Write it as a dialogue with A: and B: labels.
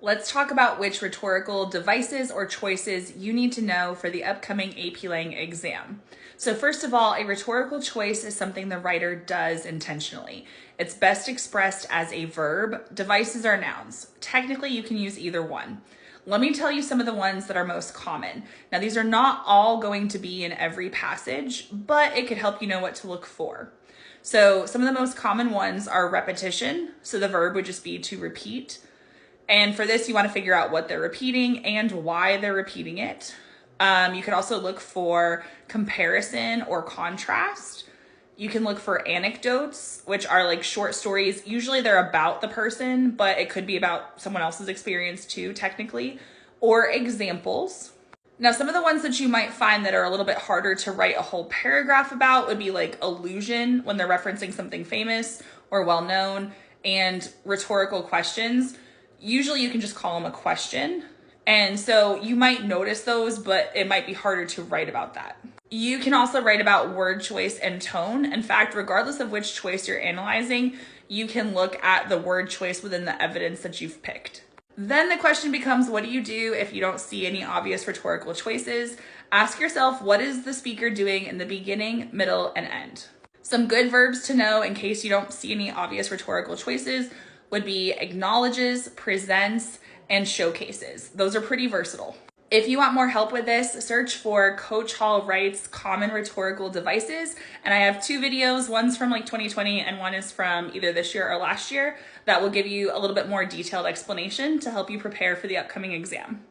A: Let's talk about which rhetorical devices or choices you need to know for the upcoming AP Lang exam. So first of all, a rhetorical choice is something the writer does intentionally. It's best expressed as a verb. Devices are nouns. Technically, you can use either one. Let me tell you some of the ones that are most common. Now, these are not all going to be in every passage, but it could help you know what to look for. So some of the most common ones are repetition. So the verb would just be to repeat. And for this, you want to figure out what they're repeating and why they're repeating it. You could also look for comparison or contrast. You can look for anecdotes, which are like short stories. Usually they're about the person, but it could be about someone else's experience too, technically, or examples. Now, some of the ones that you might find that are a little bit harder to write a whole paragraph about would be like allusion, when they're referencing something famous or well-known, and rhetorical questions. Usually you can just call them a question. And so you might notice those, but it might be harder to write about that. You can also write about word choice and tone. In fact, regardless of which choice you're analyzing, you can look at the word choice within the evidence that you've picked. Then the question becomes, what do you do if you don't see any obvious rhetorical choices? Ask yourself, what is the speaker doing in the beginning, middle, and end? Some good verbs to know in case you don't see any obvious rhetorical choices would be acknowledges, presents, and showcases. Those are pretty versatile. If you want more help with this, search for Coach Hall Writes Common Rhetorical Devices. And I have two videos, one's from like 2020 and one is from either this year or last year, that will give you a little bit more detailed explanation to help you prepare for the upcoming exam.